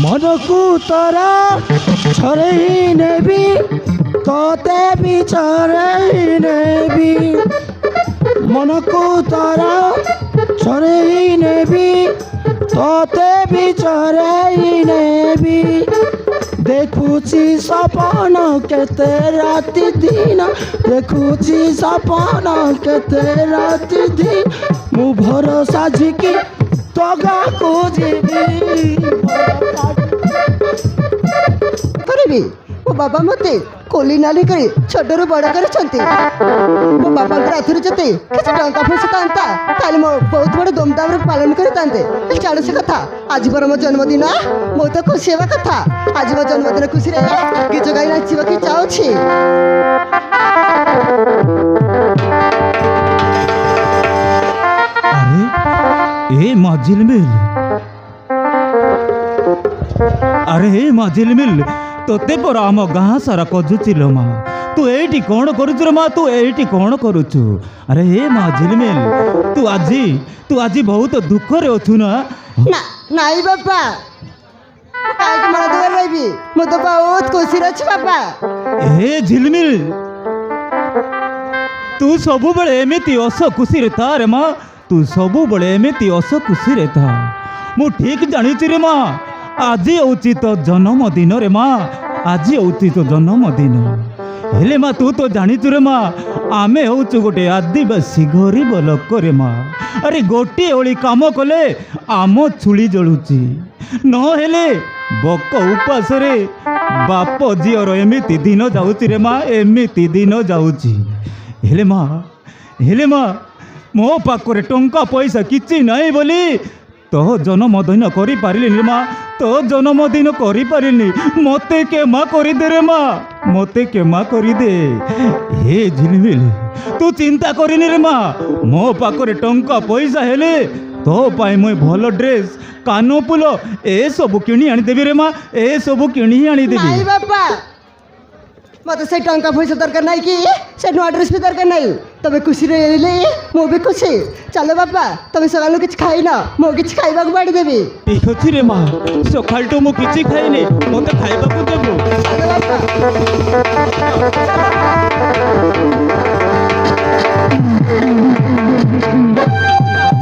মনকু তোরা ছড়েই নেবি তোতে বি ছড়েই নেবি মনকু তোরা ছড়েই নেবি তোতে বি ছড়েই নেবি দেখুছি সপন কেতে রাতি দিন দেখুছি সপন কেতে রাতি দিন মু ভরসা ঝিকি তোগাକୁ ଯିବି କରିବି ମୋ ବାବା ମୋତେ କୋଲି ନାଲି କରି ଛୋଟରୁ ବଡ଼ କରିଛନ୍ତି। ମୋ ବାବାଙ୍କର ହାତରୁ ଯଦି କିଛି ଟଙ୍କା ପଇସା ଥାନ୍ତା ତାହେଲେ ମୋ ବହୁତ ବଡ଼ ଧୁମଧାମରେ ପାଳନ କରିଥାନ୍ତେ। ଛାଡ଼ୁ ସେ କଥା, ଆଜି ପରା ମୋ ଜନ୍ମଦିନ, ବହୁତ ଖୁସି ହେବା କଥା। ଆଜି ମୋ ଜନ୍ମଦିନ ଖୁସିରେ ଗୀତ ଗାଇ ନାଚିବାକୁ ଚାହୁଁଛି। ए माजिल मिल अरे ए माजिल मिल तोते पर आम गाँ सारा कजुचिल मा तू एटी कौन करुचु रे मा तू एटी कौन करुचु। अरे ए माजिल मिल तू आजी बहुत दुख रे अछु ना। ନାଇଁ ବାପା, କାହିଁକି ମନ ଦୁଃଖରେ ରହିବି? ମୁଁ ତ ବହୁତ ଖୁସିରେ ଅଛି ବାପା। ए झिलमिल तू सब बेले एमिति हस खुशी रे था रे मा तू सब बेले एमिति हस खुशी रे था। मु ठीक जानिछि रे मा आज होछि तो जन्मदिन रे मा आज होछि तो जन्मदिन हेले मा तू तो जानिछु रे मा आमे होछु गोटे आदिवासी गरीब लोक रे मा। अरे गोटे ओली काम कले आम छुली जलुची न हेले बक उपास रे बाप झीर एमिति दिन जाउछि रे मा एमिति दिन जाउछि। हेले मा मो पाखरे टंका पैसा किछि नाही बोली तो जन्मदिन करि पारिलिनी मा तो जन्मदिन करि पारिलिनी मते केमा करि दे रे मा मते केमा करि दे। हे झिलमिल तू चिंता करिनी रे मा मो पाखरे टंका पैसा हेले तो पाई मुई भल ड्रेस कानो फुल ए सब किणी आनी देबी रे मा ए सब किणी आनी देबी। ନାଇଁ ବାପା, ମୋତେ ସେ ଟଙ୍କା ପଇସା ଦରକାର ନାହିଁ କି ସେ ନୂଆ ଡ୍ରେସ୍ ବି ଦରକାର ନାହିଁ। ତମେ ଖୁସିରେ ରହିଲେ ମୁଁ ବି ଖୁସି। ଚାଲ ବାପା, ତମେ ସକାଳୁ କିଛି ଖାଇନ, ମୁଁ କିଛି ଖାଇବାକୁ ବାଢ଼ିଦେବି। ठीक अच्छी रे माँ सकाल तो मु किछि खाइनी मते खाइबा को देबो। ଚାଲ ବାପା।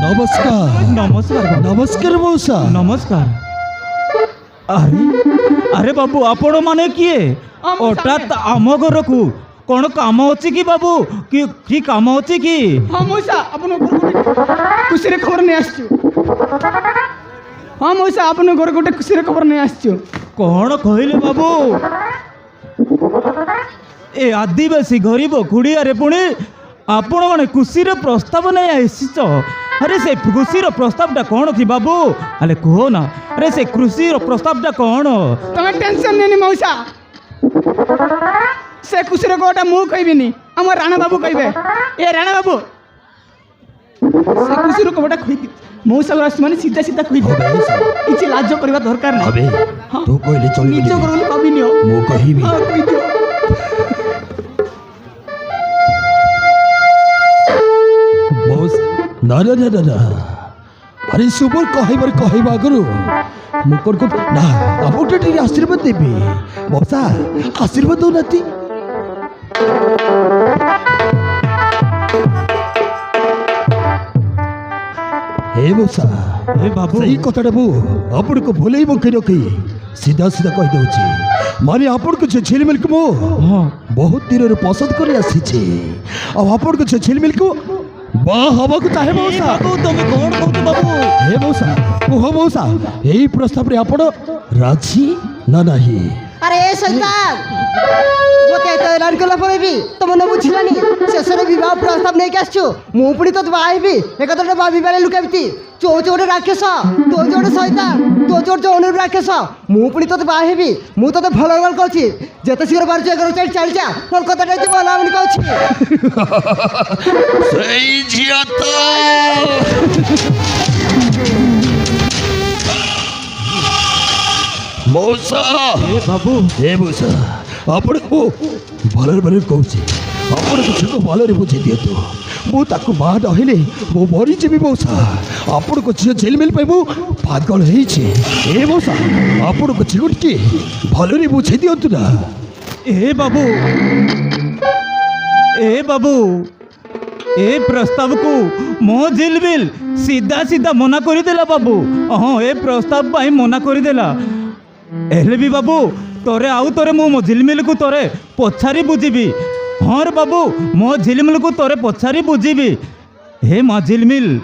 ନମସ୍କାର नमस्कार ନମସ୍କାର ମଉସା। नमस्कार। अरे अरे बाबू आपण माने किए हठात आम घर को कौन काम अच्छी कि बाबू कि काम अच्छी कि? हाँ मौसा अपन खुशी खबर नहीं आसचु। हाँ मौसा अपन घर गोटे खुशी खबर नहीं आसचु। कौन कहले बाबू ए आदिवासी गरीब खुड़िया रे पुणी आपण माने खुशी प्रस्ताव नहीं आसीच। अरे से खुशी प्रस्तावटा कौन थी बाबू अरे कहो ना अरे से खुशी प्रस्तावटा कौन? तुम्हें टेंशन नहीं मौसा से खुशी गोटा मु कहबिनी आम राणा बाबू कहबे। ए राणा बाबू से खुशी कबटा कहि मौसा माने सीधा सीधा कहि किछि लाज करबा दरकार नहीं। अबे तू कहले चली निज कर बोली कहबिनी मु कहिबी। हां कहि दियो। मौसा ना ना ना ना अरे सुपर कहबा गुरु मुकर को ना आपटे टिके आशीर्वाद देबी। मौसा आशीर्वाद दो नाती। हे मौसा ए बाबू सही कथाटा बो आपण को भूले मुखे रखी सीधा सीधा कह दउची माने आपण को झिलमिल को हाँ बहुत दिन पसंद कर आसी और आपण को झिलमिल को वाह हवा को चाहे मौसा। बाबू तुम कौन कहते बाबू? हे मौसा ओह मौसा यही प्रस्ताव रे आपण राजी ना नहीं? अरे शैतान मते तो ऐलान कला परे भी तुम न बुझिलानी शेषरे विवाह प्रस्ताव नहीं के आछो मु पुनी तो बाहिबी एकतरे बाबी बेले लुकाबिती चो चोडे राक्षस तो जोडे शैतान तो जोड जोने राक्षस मु पुनी तो बाहिबी मु तो भल भल कहछि जेते शीघ्र बारछ एगर चल चल जा कोलकाता रे बोला हमनी कहछि सही झिया तो मौसा ए बाबू हे मौसा आपण को भलर भलर कहछि आपण को छको भलर बुझे दियो तो ମୁଁ ତାକୁ ବାହା ନହେଲେ ମୁଁ ମରିଯିବି ମଉସା। ଆପଣଙ୍କ ଝିଅ ଝିଲମିଲ ପାଇଁ ମୁଁ ପାଗଳ ହେଇଛି। ଏ ମଉସା ଆପଣଙ୍କ ଝିଅ ଟିକେ ଭଲରେ ବୁଝେଇ ଦିଅନ୍ତୁ ନା। ए बाबू ए प्रस्ताव को मो झिलमिल सीधा सीधा मना करदेला बाबू। हाँ ए प्रस्ताव पाई मना करदेला। हेले भी बाबू तोरे आउ तोरे मो झिलमिल को तोरे पछारी बुझीबी। हाँ रे बाबू मो झिलमिल को तोरे पछारी बुझीबी। हे माँ झिलमिल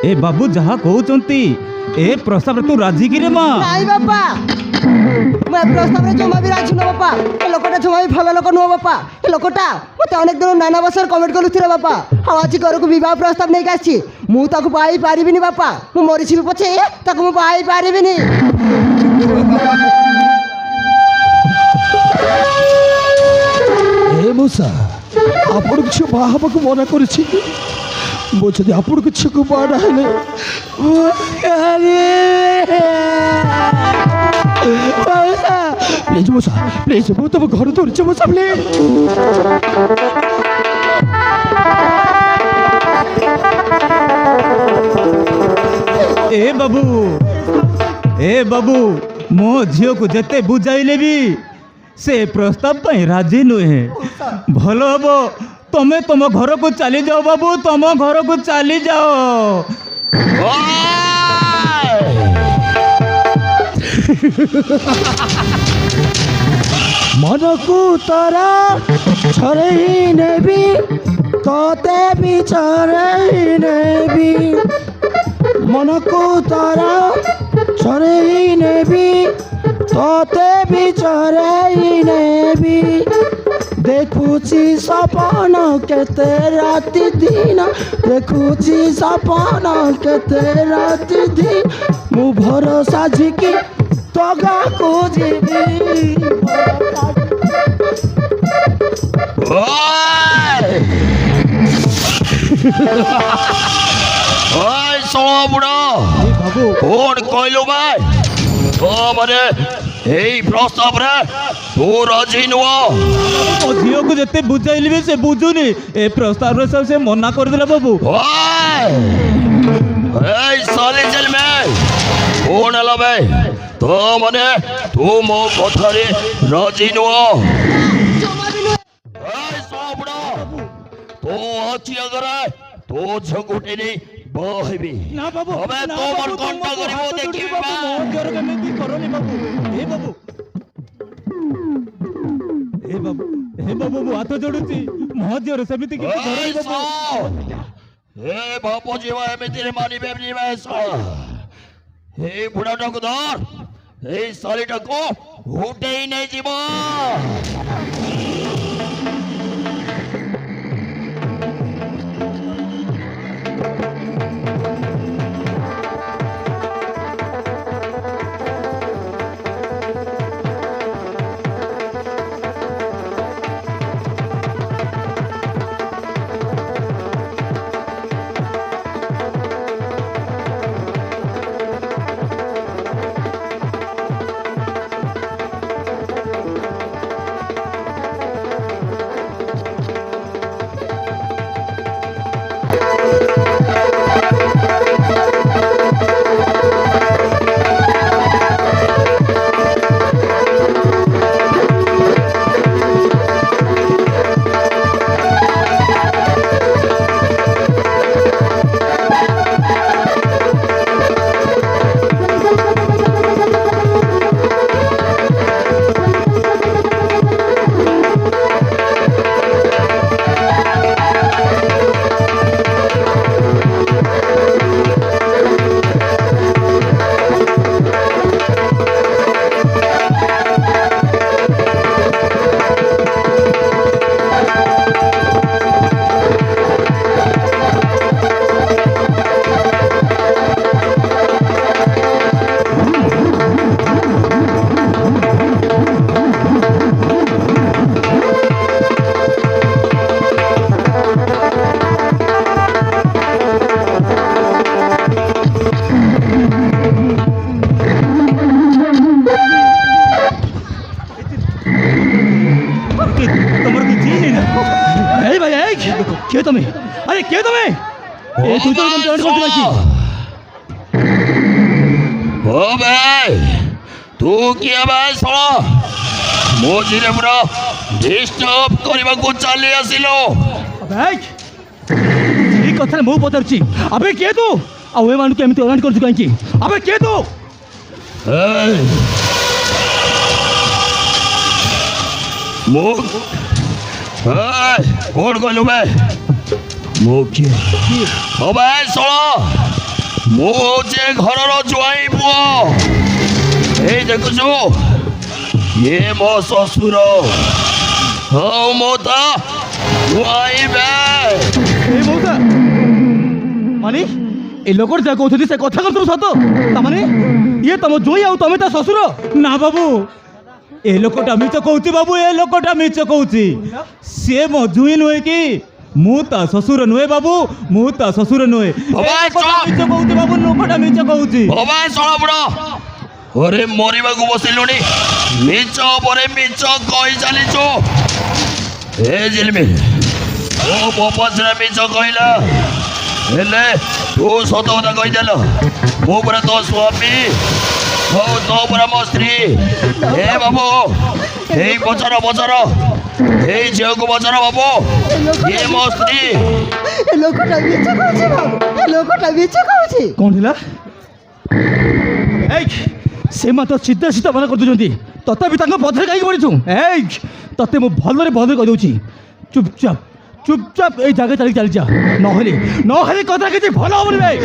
ए बाबू जहाँ कहते ए प्रस्ताव तू राजी कि रे माँ? ନାଇଁ ବାପା, ମୁଁ ଏ ପ୍ରସ୍ତାବରେ ଜମା ବି ରାଜି ନୁହଁ ବାପା। ଏ ଲୋକଟା ଜମା ବି ଭଲ ଲୋକ ନୁହଁ ବାପା। ଏ ଲୋକଟା ମୋତେ ଅନେକ ଦିନ ନାନା ବର୍ଷରେ କମେଣ୍ଟ କରୁଥିଲା ବାପା। ଆଉ ଆଜି ଘରକୁ ବିବାହ ପ୍ରସ୍ତାବ ନେଇକି ଆସିଛି। ମୁଁ ତାକୁ ବାହା ହେଇ ପାରିବିନି ବାପା। ମୁଁ ମରିଯିବି ପଛେ ତାକୁ ମୁଁ ବାହା ହେଇ ପାରିବିନି। ଏ ମଉସା ଆପଣଙ୍କ ଝିଅ ବାହା ହେବାକୁ ମନା କରିଛି। ମୁଁ ଯଦି ଆପଣଙ୍କ ଝିଅକୁ ବାହା ନହେଲେ ପ୍ଲିଜ୍ ମଉସା ପ୍ଲିଜ୍ ମୁଁ ତମ ଘର ଧରୁଛି ମଉସା ପ୍ଲିଜ୍। ए बाबू मो झील को जेते बुझाइले भी से प्रस्ताव पाई राजी नुहे। भल हम तमें तुम घर को चली जाओ बाबू, तुम घर को चली जाओ। मन को तारा छरे नेबी तोते भी छरे नेबी। मन को तारा छरे नेबी तोते भी छरे नेबी। देखुची सपन केते राति दिन, देखुची सपन केते राति दिन। मु भरोसा झिकी तगा को जीवी। ओए सोना बुढ़ा कौन कहलु भाई तो माने এই প্রস্তাবরে তু রাজি নুহ। मो झील को जेते बुझाइली भी से बुझुनी। ए प्रस्ताव रे सब से मना कर देला बाबू। এই সালি জেল মে কোন লবে তো মানে তু মো কথারে রাজি নুহ। এই সোবড়া তো আছি अगर তো ঝগুটেনি বহিবি ना बाबू তবে তোমার কন্টা করিব দেখিবি बाबू मोर जोर केमिति करनी बाबू। हे बाबू मु हाथ जोड़ुची मो जोर सेमिति कि करनी बाबू। ଏ ବାପ ଯିବା ଏମିତିରେ ମାନିବେନି ବେଶ। ଏଇ ବୁଢ଼ାଟାକୁ ଧର, ଏଇ ଶାଲିଟାକୁ ଉଠେଇ ନେଇଯିବ। କିଏ ତମେ আরে কে তুমি এই তুই তো এরকম পেমেন্ট করতে পারছি ও ভাই ତୁ କିଏ ଭାଇ ଶୁଣ ମଝିରେ ପୁରା ଡିଷ୍ଟର୍ବ କରିବାକୁ ଚାଲି ଆସିଲ ଭାଇ এই কথাରେ ମୁଁ ପଚାରୁଛି ଆବେ କିଏ ତୁ ଆଉ ଏମାନଙ୍କୁ କେମିତି ଅରେଞ୍ଜ କରୁଛୁ କାହିଁକି ଆବେ କିଏ ତୁ ଏଇ, ମୁଁ ଏଇ, କ'ଣ କହିଲୁ ଭାଇ ମୁଁ କିଏ ଓ ଭାଇ ଶୁଣ ମୁଁ ହଉଛି ଏ ଘରର ଜ୍ୱାଇଁ ପୁଅ ଏଇ ଦେଖୁଛୁ ଇଏ ମୋ ଶ୍ୱଶୁର ହଉ ମୁଁ ତା ଜ୍ୱାଇଁ ଭାଇ এই মৌসা মানে এই লোকর যা কହୁଛନ୍ତି ସେ କଥା କରୁଥିଲୁ ସତ ତାମାନେ ଇଏ ତମ ଜୋଇ ଆଉ ତମେ ତା ଶ୍ୱଶୁର ନା ବାବୁ ଏ ଲୋକଟା ମିଛ କହୁଛି ବାବୁ ଏ ଲୋକଟା ମିଛ କହୁଛି ସିଏ ମୋ ଜୋଇ ନୁହେଁ କି ମୁଁ ତା ଶ୍ୱଶୁର ନୁହେଁ ବାବୁ ମୁଁ ତା ଶ୍ୱଶୁର ନୁହେଁ ମିଛ କହୁଛି ବାବୁ ଲୋକଟା ମିଛ କହୁଛି ଓ ଭାଇ ଶୁଣ ବୁଢ଼ ଓରେ ମରିବାକୁ ବସିଲୁଣି ମିଛ ପରେ ମିଛ କହି ଚାଲିଛୁ ଏ ଜିଲମି ଓ ମୋ ପଛରେ ମିଛ କହିଲା ହେଲେ ତୁ ସତ କଥା କହିଦେଲ ମୁଁ ପୁରା ତୋ ସ୍ୱାମୀ ହଉ ତୋ ପୁରା ମୋ ସ୍ତ୍ରୀ ଏ ବାବୁ ଏଇ ବଚର ଏଇ ଝିଅକୁ ବଚର ବାବୁ ଇଏ ମୋ ସ୍ତ୍ରୀ ଏ ଲୋକଟା ମିଛ କହୁଛି ବାବୁ ଏ ଲୋକଟା ମିଛ କହୁଛି କ'ଣ ଥିଲା ଏଇ ସେ ମାତ୍ର ସିଧା ସିଧା ମନା କରିଦେଉଛନ୍ତି ତଥାପି ତାଙ୍କ ପଥରେ କାହିଁକି ପଡ଼ିଛୁ ଏଇ ତତେ ମୁଁ ଭଲରେ କହିଦେଉଛି ଚୁପଚାପ ଏଇ ଜାଗା ଚାଲିକି ଚାଲିଯା ନହେଲେ କଥା କିଛି ଭଲ ହବନି ଭାଇ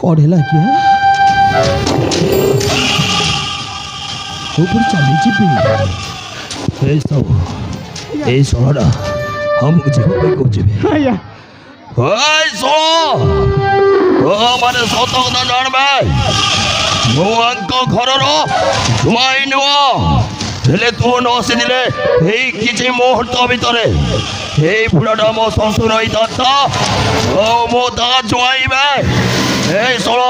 କ'ଣ ହେଲା କି ଉପରେ ଚାଲିଯିବି ଏଇ ଶଳଟା ଆମକୁ ଯିବା ପାଇଁ କହୁଛି ଆଜ୍ଞା Hey, ଶୁଣ ମାନେ ସତ କଥା ଜାଣବେ ମୁଁ ଆଙ୍କ ଘରର ଜ୍ୱାଇଁ ନୁହଁ ହେଲେ ତୁ ନ ଆସିଥିଲେ ଏଇ କିଛି ମୁହୂର୍ତ୍ତ ଭିତରେ ଏଇ ବୁଢ଼ାଟା ମୋ ଶ୍ୱଶୁର ହେଇଥାନ୍ତା ଆଉ ମୁଁ ତା ଜ୍ୱାଇଁ ବେ ଏଇ ଶୁଣ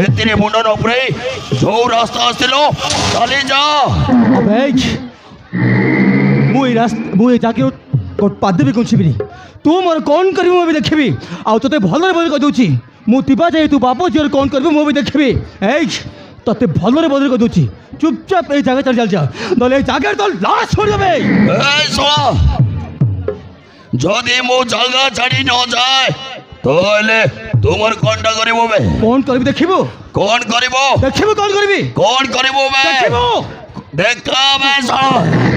ଏଥିରେ ମୁଣ୍ଡ ନ ପୁରେଇ ଯୋଉ ରାସ୍ତା ଆସିଥିଲ ଚାଲି ଯା ମୁଁ ଏ ଜାଗା ପାଦ ବି କୁଞ୍ଚିବିନି ତୁ ମୋର କ'ଣ କରିବୁ ମୁଁ ବି ଦେଖିବି ଆଉ ତୋତେ ଭଲରେ ବଦଳି କହିଦେଉଛି ମୁଁ ଥିବା ଯାଇ ତୁ ବାପ ଝିଅରେ କ'ଣ କରିବୁ ମୁଁ ବି ଦେଖିବି ଏଇ ତୋତେ ଭଲରେ ବଦଳି କହିଦେଉଛି ଚୁପଚାପ ଏଇ ଜାଗା ଚାଲିଯା ନହେଲେ ଏଇ ଜାଗାରେ ତ ଲାଶ ଛୋଡ଼ିଦେବେ এই শোনো যদি মো জায়গা ছাড়ি ন যায় তাহলে তোমার কোনটা করিব বে କ'ଣ କରିବି ଦେଖିବୁ কোন করিব ଦେଖିବୁ କ'ଣ କରିବି কোন করিব বে ଦେଖିବୁ দেখা বে শোনো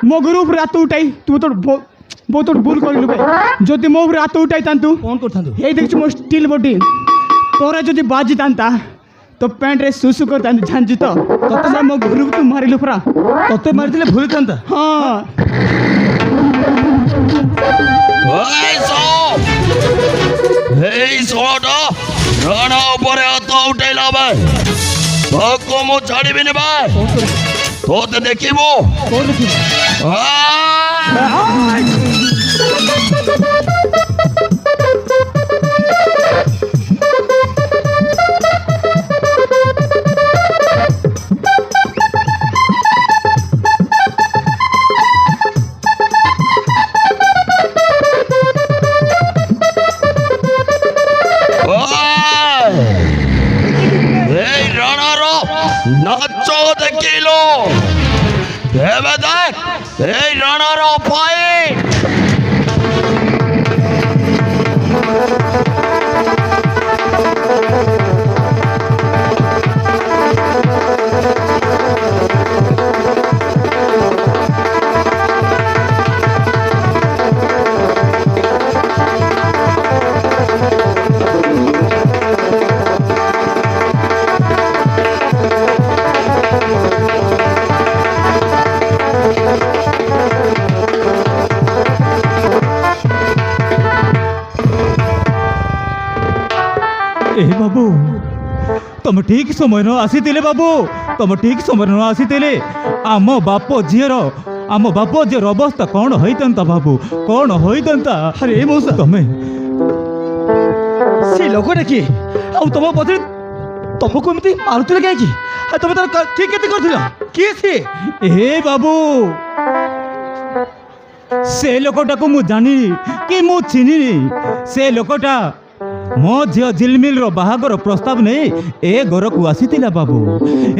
ମୋ ଗ୍ରୁପ ରାତ ଉଠାଇ ତୁ ତ ବହୁତ ଭୁଲ କରିଲୁ ଭାଇ ଯଦି ମୋ ରାତ ଉଠାଇ ତାନ୍ତୁ କ'ଣ କରିଥାନ୍ତୁ ଏଇ ଦେଖିଛୁ ମୋ ଷ୍ଟିଲ୍ ବଡି ତୋର ଯଦି ବାଜିଥାନ୍ତା ତ ପ୍ୟାଣ୍ଟରେ ସୁସୁ କରିଥାନ୍ତି ଜାଣିଛୁ ତ ତତେ ନା ମୋ ଘରକୁ ତୁ ମାରିଲୁ ପୁରା ତତେ ମାରିଥିଲେ ଭୁଲିଥାନ୍ତା ହଁ এই শোনোটা রানা উপরে হাত উঠাইলা ভাই তোকে মো ছাড়িবিনি ভাই তোতে দেখিব କ'ଣ ଦେଖିବୁ এই রানার নাচ দেখিল ভেবে দেখ এই রানার ফাইট ଏ ବାବୁ ତମେ ଠିକ ସମୟ ଆସିଥିଲେ ବାବୁ ତମେ ଠିକ ସମୟ ଆସିଥିଲେ ଆମ ବାପ ଝିଅର ଅବସ୍ଥା କ'ଣ ହେଇଥାନ୍ତା ବାବୁ କ'ଣ ହେଇଥାନ୍ତା ଆରେ ଏ ମଉସା ତମେ ସେ ଲୋକଟା କିଏ ଆଉ ତମ ପଛରେ ତମକୁ ଏମିତି ମାରୁଥିଲେ କାହିଁକି ଆଉ ତମେ ତାର ଠିକ କେତେ କରିଥିଲ କିଏ ସିଏ ଏ ବାବୁ ସେ ଲୋକଟାକୁ ମୁଁ ଜାଣିନି କି ମୁଁ ଚିହ୍ନିନି। ସେ ଲୋକଟା ମୋ ଝିଅ ଝିଲମିଲର ବାହାଘର ପ୍ରସ୍ତାବ ନେଇ ଏ ଘରକୁ ଆସିଥିଲା ବାବୁ।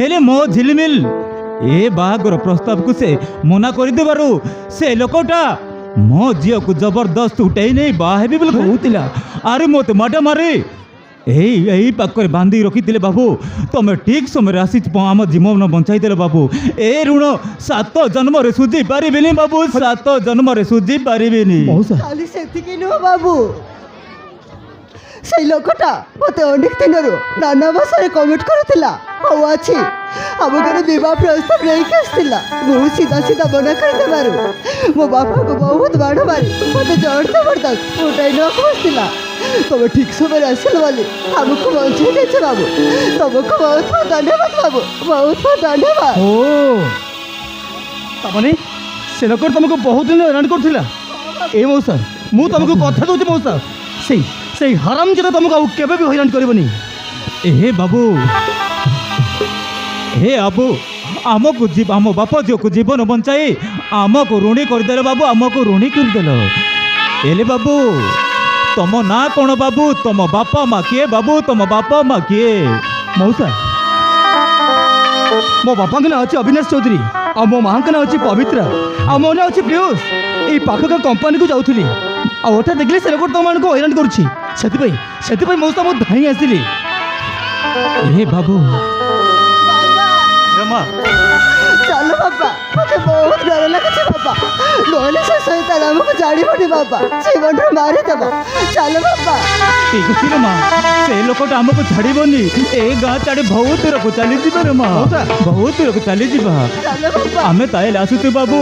ହେଲେ ମୋ ଝିଲମିଲ ଏ ବାହାଘର ପ୍ରସ୍ତାବକୁ ସେ ମନା କରିଦେବାରୁ ସେ ଲୋକଟା ମୋ ଝିଅକୁ ଜବରଦସ୍ତ ଉଠାଇ ନେଇ ବାହା ହେବି ବୋଲି କହୁଥିଲା। ଆରେ ମୋତେ ମାଡ଼ ମାରି এই ପାଖରେ ବାନ୍ଧି ରଖିଥିଲେ ବାବୁ। ତମେ ଠିକ୍ ସମୟରେ ଆସି ଆମ ଜୀବନ ବଞ୍ଚାଇଦେଲ ବାବୁ। ଏ ଋଣ 7 ଜନ୍ମରେ ସୁଝି ପାରିବିନି ବାବୁ, 7 ଜନ୍ମରେ ସୁଝି ପାରିବିନି। ଖାଲି ସେତିକି ନୁହଁ ବାବୁ, ସେଇ ଲୋକଟା ମୋତେ ଅନେକ ଦିନରୁ ନାନା ଭାଷାରେ କମେଣ୍ଟ କରୁଥିଲା ଆଉ ଅଛି ଆମ ଘରେ ବିବାହ ପ୍ରସ୍ତାବ ନେଇକି ଆସିଥିଲା। ମୁଁ ସିଧା ସିଧା ମନା କରିଦେବାରୁ ମୋ ବାପାକୁ ବହୁତ ମାଡ଼ ମାରି ମୋତେ ଜୋର ଜବରଦସ୍ତ ଉଠାଇ ନେବାକୁ ବସିଥିଲା। ତମେ ଠିକ ସମୟରେ ଆସିଲ ବୋଲି ଆମକୁ ବଞ୍ଚାଇ ଦେଇଛ ବାବୁ। ତମକୁ ବହୁତ ବହୁତ ଧନ୍ୟବାଦ ବାବୁ, ବହୁତ ବହୁତ ଧନ୍ୟବାଦ। ଓ ତାମାନେ ସେ ଲୋକ ତମକୁ ବହୁତ ଦିନ ହଇରାଣ କରୁଥିଲା। ଏ ମଉସା ମୁଁ ତମକୁ କଥା ଦଉଛି ମଉସା, ସେଇ ହରାମ ଯେଟା ତମକୁ ଆଉ କେବେ ବି ହଇରାଣ କରିବନି। ଏ ବାବୁ ଆମକୁ ଆମ ବାପ ଝିଅକୁ ଜୀବନ ବଞ୍ଚାଇ ଆମକୁ ଋଣୀ କରିଦେଲ ବାବୁ, ଆମକୁ ଋଣୀ କରିଦେଲ। ହେଲେ ବାବୁ ତମ ନାଁ କ'ଣ ବାବୁ? ତମ ବାପା ମା କିଏ ବାବୁ? ତମ ବାପା ମା କିଏ? ମଉସା ମୋ ବାପାଙ୍କ ନାଁ ଅଛି ଅବିନାଶ ଚୌଧୁରୀ ଆଉ ମୋ ମାଆଙ୍କ ନାଁ ଅଛି ପବିତ୍ରା ଆଉ ମୋ ନାଁ ଅଛି ପିୟୁଷ। ଏଇ ପାଖକା କମ୍ପାନୀକୁ ଯାଉଥିଲି ଆଉ ଓଟା ଦେଖିଲେ ସେ ଲୋକ ତମମାନଙ୍କୁ ହଇରାଣ କରୁଛି। ସେଥିପାଇଁ ମଉସା ମୁଁ ଧାଇଁ ଆସିଲି। ଏ ବାବୁ ବାବା ଚାଲ ବାବା, ମୋତେ ବହୁତ ଡର ଲାଗୁଛି ବାବା, ନହେଲେ ସେ ସୈତାନ ଆମକୁ ଜାଣିବନି ବାବା, ଜୀବନରୁ ମାରିଦେବ। ଚାଲ ବାବା। ଠିକ ଅଛି ରେ ମା, ସେ ଲୋକଟା ଆମକୁ ଛାଡ଼ିବନି। ଏ ଗାଁ ଛାଡ଼ି ବହୁତ ଦୂରକୁ ଚାଲିଯିବା ରେ ମା, ବହୁତ ଦୂରକୁ ଚାଲିଯିବା। ଚାଲ ବାବା। ଆମେ ତାହେଲେ ଆସୁଛୁ ବାବୁ,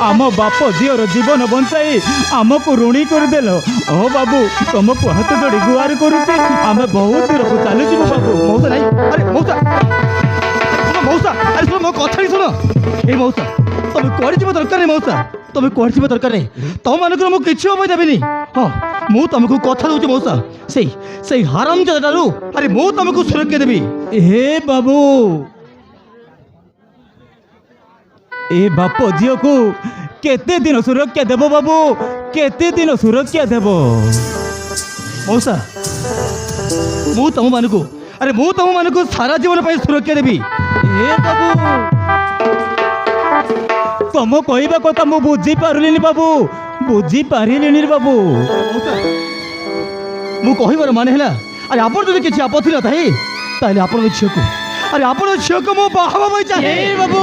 ଆମ ବାପ ଝିଅର ଜୀବନ ବଞ୍ଚାଇ ଆମକୁ ଋଣୀ କରିଦେଲ। ଓ ବାବୁ ତମକୁ ହାତ ଯୋଡ଼ି ଗୁହାରି କରୁଛି, ଆମେ ବହୁତ ଦୂରକୁ ଚାଲିଯିବୁ ବାବୁ। ମଉସା ନାଇଁ, ଆରେ ମଉସା ମଉସା, ଆରେ ଶୁଣ ମୋ କଥା ଶୁଣ। ଏଇ ମଉସା ତମେ କୁଆଡ଼େ ଯିବା ଦରକାର ନାହିଁ। ମଉସା ତମେ କୁଆଡ଼େ ଯିବା ଦରକାର ନାହିଁ। ତମମାନଙ୍କର ମୁଁ କିଛି ଅଭୟ ଦେବିନି। ହଁ ମୁଁ ତମକୁ କଥା ଦଉଛି ମଉସା, ସେଇ ହାରାମ ଜାଗାଟାରୁ ଆରେ ମୁଁ ତମକୁ ସୁରକ୍ଷା ଦେବି। ହେ ବାବୁ ଏ ବାପ ଝିଅକୁ କେତେ ଦିନ ସୁରକ୍ଷା ଦେବ ବାବୁ? କେତେ ଦିନ ସୁରକ୍ଷା ଦେବ? ମଉସା ମୁଁ ତମମାନଙ୍କୁ ସାରା ଜୀବନ ପାଇଁ ସୁରକ୍ଷା ଦେବି। ଏ ବାବୁ ତମ କହିବା କଥା ମୁଁ ବୁଝିପାରିଲିନି ବାବୁ, ବୁଝିପାରିଲିନି ବାବୁ। ମୁଁ କହିବାର ମାନେ ହେଲା ଆରେ ଆପଣ ଯଦି କିଛି ଆପତ୍ତି ନଥାଏ ତାହେଲେ ଆପଣଙ୍କ ଝିଅକୁ ମୁଁ ବାହା ହେବା ପାଇଁ ଚାହେଁ ବାବୁ।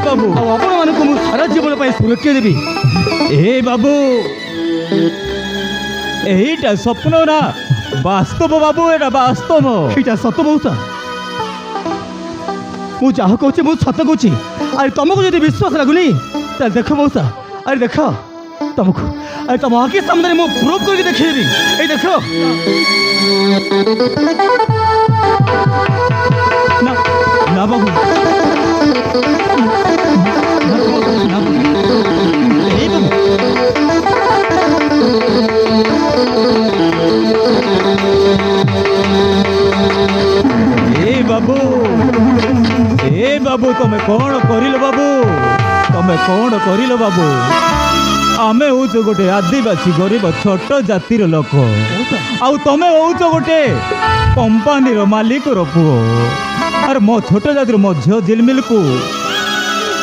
ବାବୁ ଆଉ ଆପଣମାନଙ୍କୁ ମୁଁ ସାରା ଜୀବନ ପାଇଁ ସୁରକ୍ଷା ଦେବି। ଏ ବାବୁ এইটা স্বপ্ন না বাস্তব বাবু, এটা বাস্তব। এইটা সত্য মৌসা, ମୁଁ ଯାହା କହୁଛି ମୁଁ ସତ କହୁଛି। ଆରେ ତମକୁ ଯଦି ବିଶ୍ୱାସ ଲାଗୁନି ତାହେଲେ ଦେଖ ମଉସା, ଆରେ ଦେଖ ତମକୁ ଆରେ ତମ ଆଖି ସାମ୍ନାରେ ମୁଁ ପ୍ରୁଭ୍ କରିକି ଦେଖେଇବି। ଏଇ ଦେଖ। না না বাবু, না বাবু, এই বাবু ଏ ବାବୁ ତମେ କ'ଣ କରିଲ ବାବୁ? ତମେ କ'ଣ କରିଲ ବାବୁ? ଆମେ ହଉଛୁ ଗୋଟେ ଆଦିବାସୀ ଗରିବ ଛୋଟ ଜାତିର ଲୋକ, ଆଉ ତମେ ହଉଛ ଗୋଟେ କମ୍ପାନୀର ମାଲିକର ପୁଅ। ଆରେ ମୋ ଛୋଟ ଜାତିର ମୋ ଝିଅ ଝିଲମିଲକୁ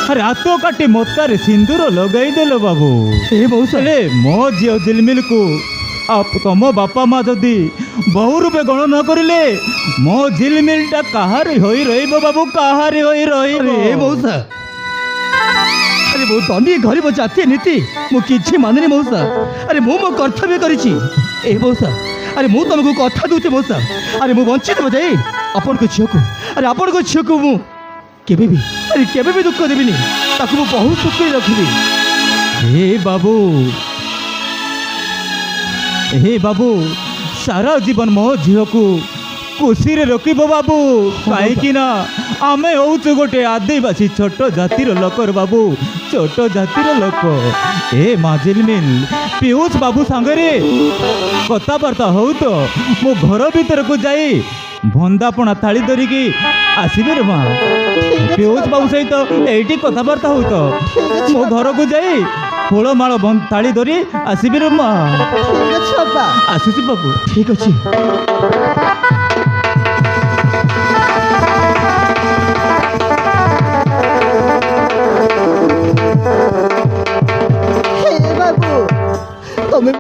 ଆରେ ହାତ କାଟି ମତାରେ ସିନ୍ଦୁର ଲଗାଇଦେଲ ବାବୁ। ହେଲେ ମୋ ଝିଅ ଝିଲମିଲକୁ ତମ ବାପା ମା ଯଦି ବହୁ ରୂପେ ଗଣନା ନ କରିଲେ ମୋ ଝିଲମିଲଟା କାହାରି ହୋଇ ରହିବ ବାବୁ, କାହାରି ହୋଇ ରହିବ? ଏ ମଉସା ଆରେ ବହୁତ ଧନୀ ଗରିବ ଜାତୀୟ ନୀତି ମୁଁ କିଛି ମାନିନି ମଉସା। ଆରେ ମୁଁ ମୋ କର୍ତ୍ତବ୍ୟ କରିଛି। ଏ ମଉସା ଆରେ ମୁଁ ତମକୁ କଥା ଦଉଛି ମଉସା, ଆରେ ମୁଁ ବଞ୍ଚିତ ଯାଇ ଆପଣଙ୍କ ଝିଅକୁ ମୁଁ କେବେ ବି ଦୁଃଖ ଦେବିନି। ତାକୁ ମୁଁ ବହୁତ ସୁଖରେ ରଖିବି। ହେ ବାବୁ ସାରା ଜୀବନ ମୋ ଝିଅକୁ ଖୁସିରେ ରଖିବ ବାବୁ କାହିଁକି ନା ଆମେ ହଉଛୁ ଗୋଟେ ଆଦିବାସୀ ଛୋଟ ଜାତିର ଲୋକର ବାବୁ ଛୋଟ ଜାତିର ଲୋକ ଏ ମା ଝିଲମିଲ ପିୟୁଷ ବାବୁ ସାଙ୍ଗରେ କଥାବାର୍ତ୍ତା ହଉ ତ ମୁଁ ଘର ଭିତରକୁ ଯାଇ ଭନ୍ଦାପଣା ଥାଳି ଧରିକି ଆସିବି ରେ ମା ପିୟୁଷ ବାବୁ ସହିତ ଏଇଠି କଥାବାର୍ତ୍ତା ହଉ ତ ମୋ ଘରକୁ ଯାଇ ଫୁଳମାଳ ଥାଳି ଧରି ଆସିବି ରେ ମା ଠିକ୍ ଅଛି ବାପା। ଆସୁଛି ବାବୁ ଠିକ ଅଛି